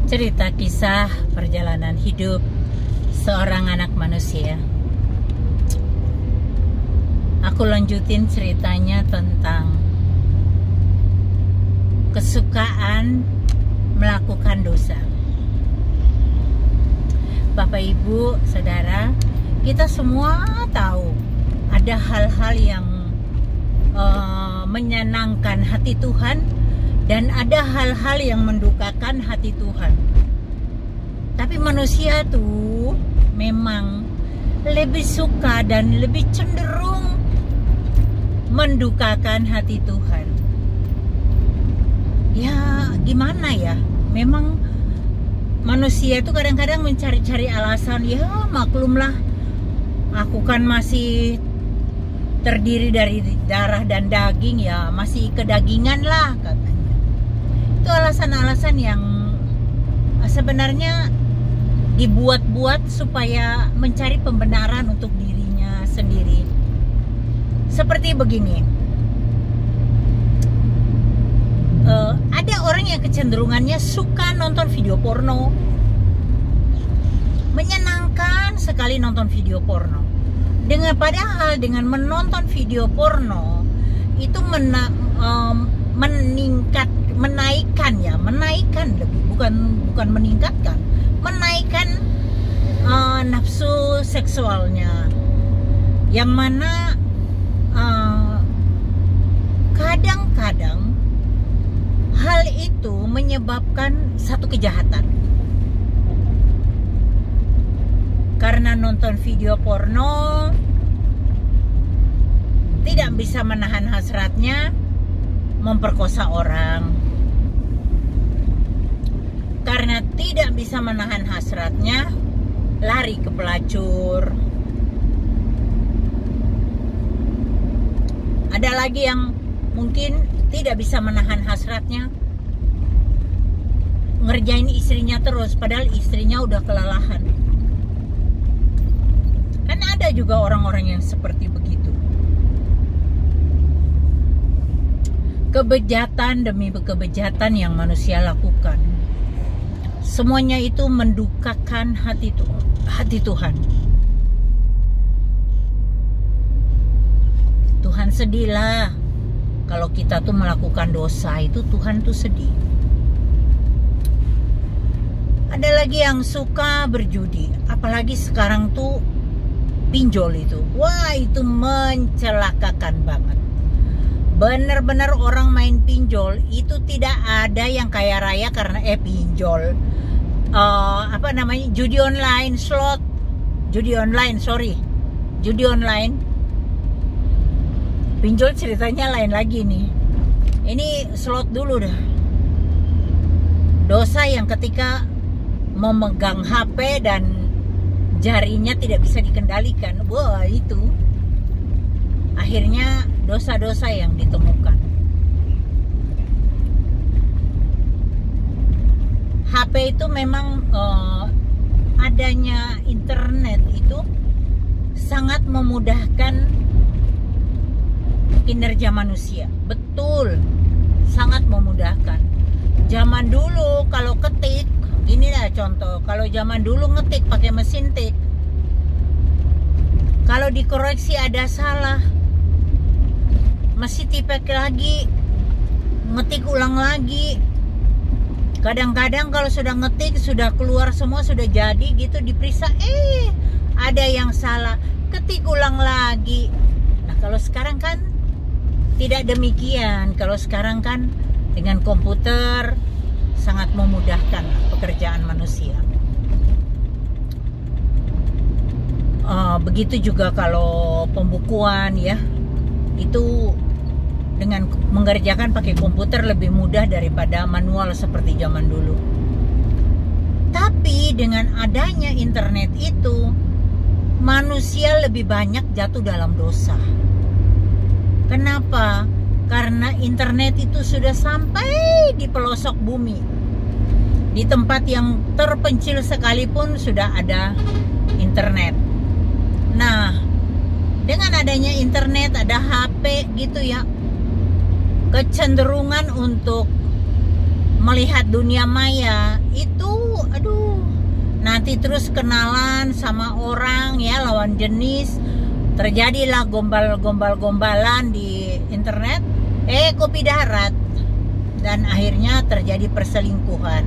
Cerita kisah perjalanan hidup seorang anak manusia. Aku lanjutin ceritanya tentang kesukaan melakukan dosa. Bapak, Ibu, Saudara, kita semua tahu ada hal-hal yang menyenangkan hati Tuhan dan ada hal-hal yang mendukakan hati Tuhan. Tapi manusia tuh memang lebih suka dan lebih cenderung mendukakan hati Tuhan. Ya gimana ya, memang manusia itu kadang-kadang mencari-cari alasan. Ya maklumlah, aku kan masih terdiri dari darah dan daging, ya masih kedagingan lah katanya. Itu alasan-alasan yang sebenarnya dibuat-buat supaya mencari pembenaran untuk dirinya sendiri. Seperti begini, ada orang yang kecenderungannya suka nonton video porno, menyenangkan sekali nonton video porno. Padahal dengan menonton video porno itu menaikkan lebih, bukan meningkatkan, menaikkan nafsu seksualnya, yang mana kadang-kadang hal itu menyebabkan satu kejahatan. Karena nonton video porno tidak bisa menahan hasratnya, memperkosa orang. Karena tidak bisa menahan hasratnya, lari ke pelacur. Ada lagi yang mungkin tidak bisa menahan hasratnya, ngerjain istrinya terus padahal istrinya udah kelelahan. Kan ada juga orang-orang yang seperti begitu. Kebejatan demi kebejatan yang manusia lakukan, semuanya itu mendukakan hati Tuhan. Tuhan sedihlah kalau kita tuh melakukan dosa, itu Tuhan tuh sedih. Ada lagi yang suka berjudi, apalagi sekarang tuh pinjol itu. Wah, itu mencelakakan banget. Bener-bener orang main pinjol itu tidak ada yang kaya raya karena pinjol. Judi online, judi online. Pinjol ceritanya lain lagi nih. Ini slot dulu dah. Dosa yang ketika memegang HP dan jarinya tidak bisa dikendalikan. Wah, itu akhirnya dosa-dosa yang ditemukan. HP itu memang adanya internet itu sangat memudahkan kinerja manusia. Betul, sangat memudahkan. Zaman dulu kalau ketik, inilah contoh, kalau zaman dulu ngetik pakai mesin tik, kalau dikoreksi ada salah, mesti tipek lagi, ngetik ulang lagi. Kadang-kadang kalau sudah ngetik, sudah keluar semua, sudah jadi gitu, diperiksa, ada yang salah, ketik ulang lagi. Nah kalau sekarang kan tidak demikian. Kalau sekarang kan dengan komputer sangat memudahkan pekerjaan manusia. Begitu juga kalau pembukuan ya, itu dengan mengerjakan pakai komputer lebih mudah daripada manual seperti zaman dulu. Tapi dengan adanya internet itu, manusia lebih banyak jatuh dalam dosa. Kenapa? Karena internet itu sudah sampai di pelosok bumi. Di tempat yang terpencil sekalipun sudah ada internet. Nah, dengan adanya internet, ada HP gitu ya, kecenderungan untuk melihat dunia maya itu nanti terus kenalan sama orang ya, lawan jenis, terjadilah gombalan di internet, kopi darat, dan akhirnya terjadi perselingkuhan.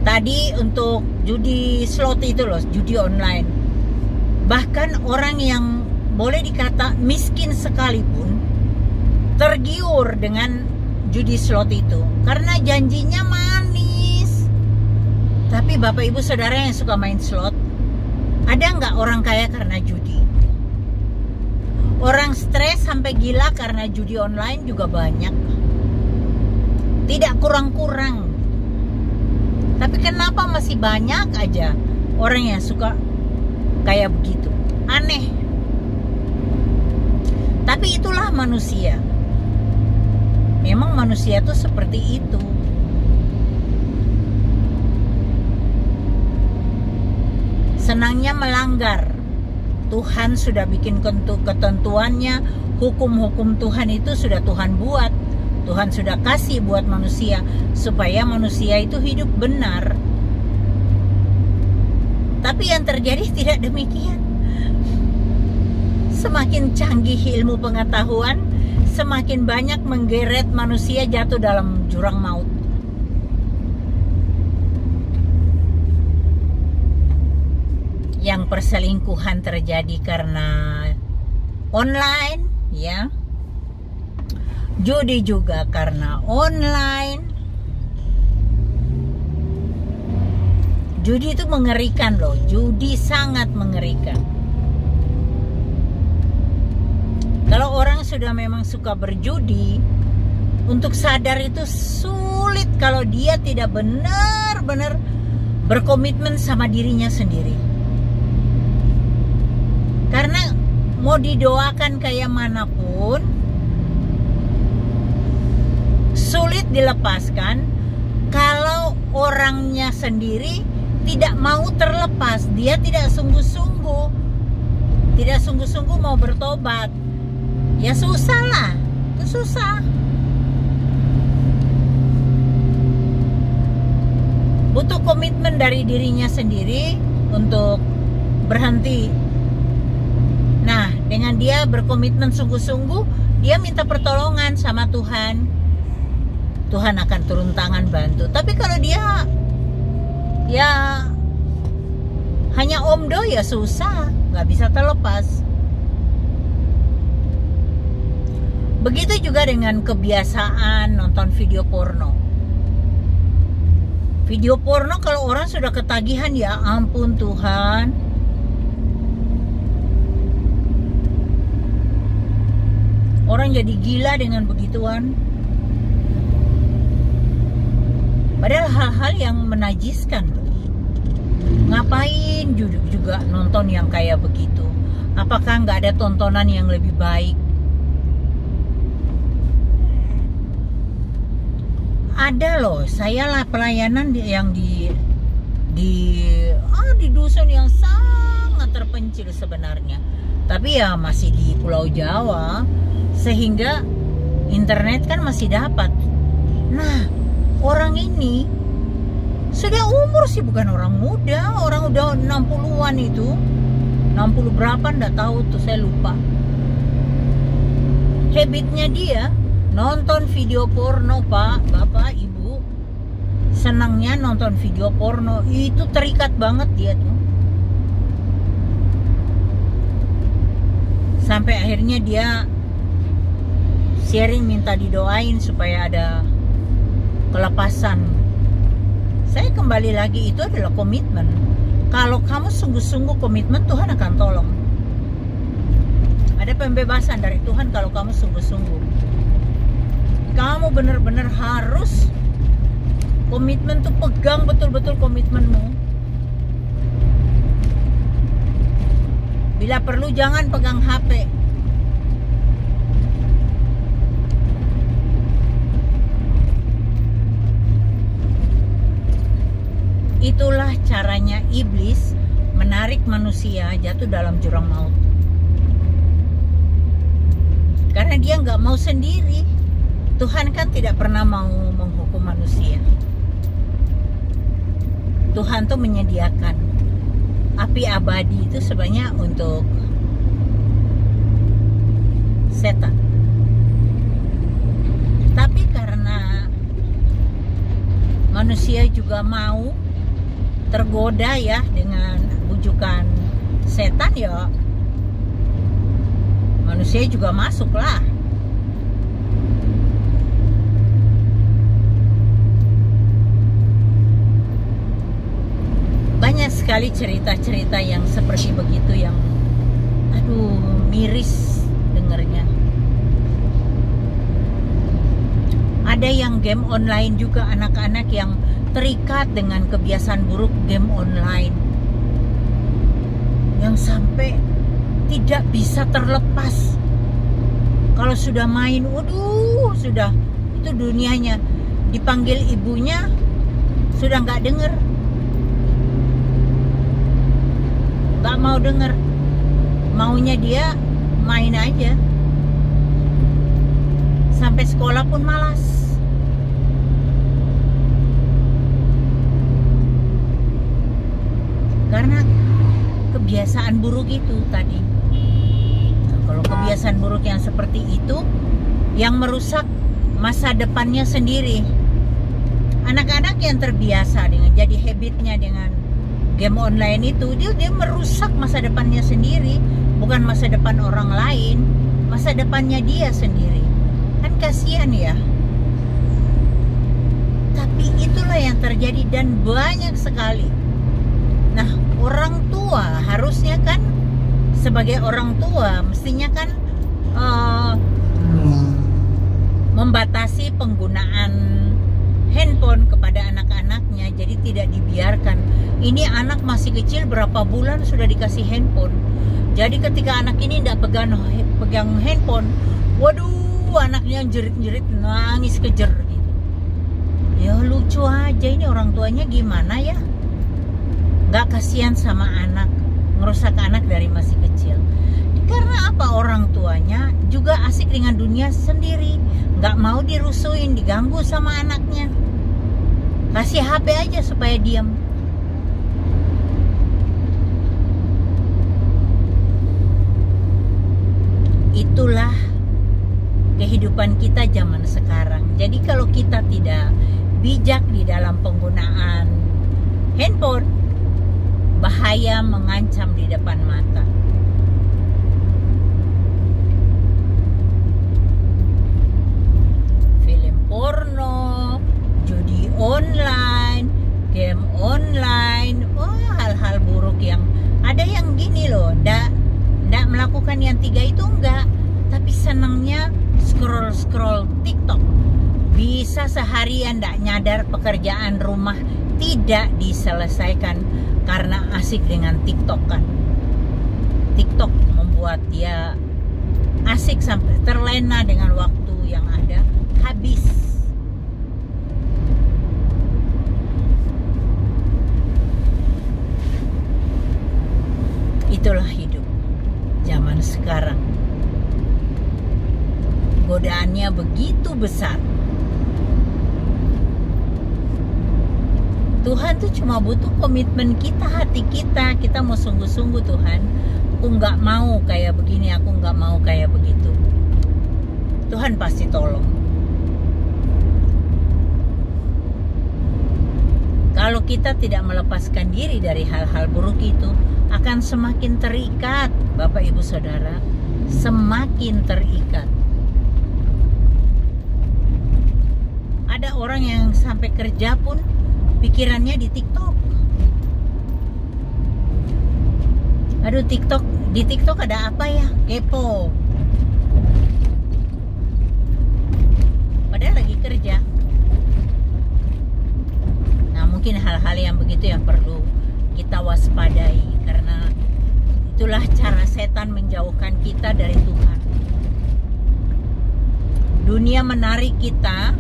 Tadi untuk judi slot itu loh, judi online, bahkan orang yang boleh dikata miskin sekalipun tergiur dengan judi slot itu karena janjinya manis. Tapi Bapak Ibu Saudara yang suka main slot, ada nggak orang kaya karena judi? Orang stres sampai gila karena judi online juga banyak, tidak kurang-kurang. Tapi kenapa masih banyak aja orang yang suka kayak begitu? Aneh. Tapi itulah manusia. Memang manusia tuh seperti itu. Senangnya melanggar. Tuhan sudah bikin ketentuannya, hukum-hukum Tuhan itu sudah Tuhan buat. Tuhan sudah kasih buat manusia supaya manusia itu hidup benar. Tapi yang terjadi tidak demikian. Semakin canggih ilmu pengetahuan, semakin banyak menggeret manusia jatuh dalam jurang maut. Yang perselingkuhan terjadi karena online, ya. Judi juga karena online. Judi itu mengerikan loh, judi sangat mengerikan. Kalau orang sudah memang suka berjudi, untuk sadar itu sulit kalau dia tidak benar-benar berkomitmen sama dirinya sendiri. Karena mau didoakan kayak manapun, sulit dilepaskan kalau orangnya sendiri tidak mau terlepas. Dia tidak sungguh-sungguh mau bertobat. Ya susah lah, itu susah. Butuh komitmen dari dirinya sendiri untuk berhenti. Nah, dengan dia berkomitmen sungguh-sungguh, dia minta pertolongan sama Tuhan. Tuhan akan turun tangan bantu. Tapi kalau dia ya hanya omdo, ya susah, nggak bisa terlepas. Begitu juga dengan kebiasaan nonton video porno. Video porno kalau orang sudah ketagihan, ya ampun Tuhan. Orang jadi gila dengan begituan. Padahal hal-hal yang menajiskan. Ngapain juga nonton yang kayak begitu? Apakah nggak ada tontonan yang lebih baik? Ada loh, saya lah pelayanan yang di dusun yang sangat terpencil sebenarnya. Tapi ya masih di Pulau Jawa, sehingga internet kan masih dapat. Nah, orang ini sudah umur sih, bukan orang muda, orang udah 60-an itu. 60 berapa enggak tahu tuh, saya lupa. Habitnya dia nonton video porno, Pak, Bapak, Ibu. Senangnya nonton video porno, itu terikat banget dia tuh. Sampai akhirnya dia sharing minta didoain supaya ada kelepasan. Saya kembali lagi, itu adalah komitmen. Kalau kamu sungguh-sungguh komitmen, Tuhan akan tolong. Ada pembebasan dari Tuhan kalau kamu sungguh-sungguh. Kamu benar-benar harus komitmen tuh, pegang betul-betul komitmenmu. Bila perlu jangan pegang HP. Itulah caranya iblis menarik manusia jatuh dalam jurang maut. Karena dia nggak mau sendiri. Tuhan kan tidak pernah mau menghukum manusia. Tuhan tuh menyediakan api abadi itu sebenarnya untuk setan. Tapi karena manusia juga mau tergoda ya dengan bujukan setan, ya manusia juga masuklah. Banyak sekali cerita-cerita yang seperti begitu yang aduh miris dengernya. Ada yang game online juga, anak-anak yang terikat dengan kebiasaan buruk game online yang sampai tidak bisa terlepas. Kalau sudah main, waduh, sudah itu dunianya. Dipanggil ibunya sudah nggak denger, nggak mau denger, maunya dia main aja. Sampai sekolah pun malas. Karena kebiasaan buruk itu tadi. Nah, kalau kebiasaan buruk yang seperti itu yang merusak masa depannya sendiri. Anak-anak yang terbiasa dengan jadi habitnya dengan game online itu, dia merusak masa depannya sendiri, bukan masa depan orang lain, masa depannya dia sendiri. Kan kasihan ya. Tapi itulah yang terjadi dan banyak sekali. Nah, orang tua harusnya kan sebagai orang tua mestinya kan membatasi penggunaan handphone kepada anak-anaknya, jadi tidak dibiarkan. Ini anak masih kecil, berapa bulan sudah dikasih handphone. Jadi ketika anak ini tidak pegang handphone, waduh, anaknya jerit-jerit, nangis kejer gitu. Ya lucu aja, ini orang tuanya gimana ya? Nggak kasihan sama anak, ngerusak anak dari masih kecil. Karena apa? Orang tuanya juga asik dengan dunia sendiri, nggak mau dirusuin, diganggu sama anaknya. Kasih HP aja supaya diam. Itulah kehidupan kita zaman sekarang. Jadi kalau kita tidak bijak di dalam penggunaan handphone, bahaya mengancam di depan mata. Film porno, judi online, game online, hal-hal buruk yang ada yang gini loh, ndak melakukan yang tiga itu enggak, tapi senangnya scroll TikTok. Bisa seharian ndak nyadar pekerjaan rumah tidak diselesaikan karena asik dengan TikTok kan. TikTok membuat dia asik sampai terlena dengan waktu yang ada, habis. Itulah hidup zaman sekarang. Godaannya begitu besar. Tuhan tuh cuma butuh komitmen kita, hati kita. Kita mau sungguh-sungguh, Tuhan, aku nggak mau kayak begini, aku nggak mau kayak begitu. Tuhan pasti tolong. Kalau kita tidak melepaskan diri dari hal-hal buruk itu, akan semakin terikat, Bapak Ibu Saudara, semakin terikat. Ada orang yang sampai kerja pun pikirannya di TikTok. Aduh, di TikTok ada apa ya? Kepo. Padahal lagi kerja. Nah, mungkin hal-hal yang begitu yang perlu kita waspadai, karena itulah cara setan menjauhkan kita dari Tuhan. Dunia menarik kita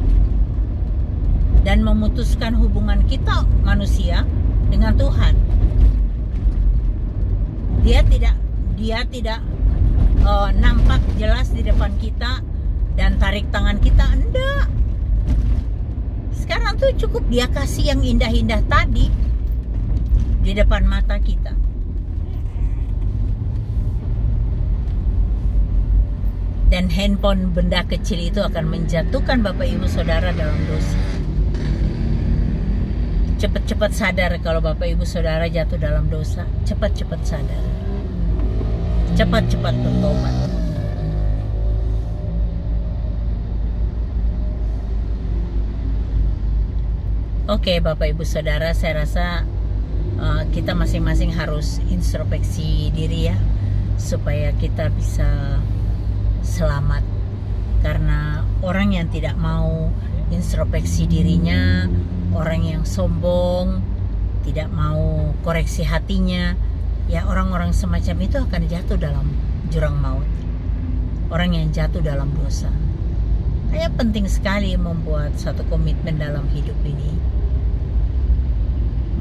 dan memutuskan hubungan kita manusia dengan Tuhan. Dia tidak nampak jelas di depan kita dan tarik tangan kita, enggak. Sekarang tuh cukup dia kasih yang indah-indah tadi, di depan mata kita. Dan handphone, benda kecil itu akan menjatuhkan Bapak Ibu Saudara dalam dosa. Cepat-cepat sadar kalau Bapak Ibu Saudara jatuh dalam dosa. Cepat-cepat sadar. Cepat-cepat bertobat. Oke, Bapak Ibu Saudara, saya rasa kita masing-masing harus introspeksi diri ya, supaya kita bisa selamat. Karena orang yang tidak mau introspeksi dirinya, orang yang sombong, tidak mau koreksi hatinya, ya orang-orang semacam itu akan jatuh dalam jurang maut. Orang yang jatuh dalam dosa. Hanya penting sekali membuat satu komitmen dalam hidup ini,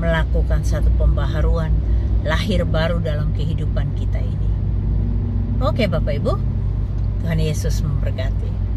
melakukan satu pembaharuan, lahir baru dalam kehidupan kita ini. Oke Bapak Ibu, Tuhan Yesus memberkati.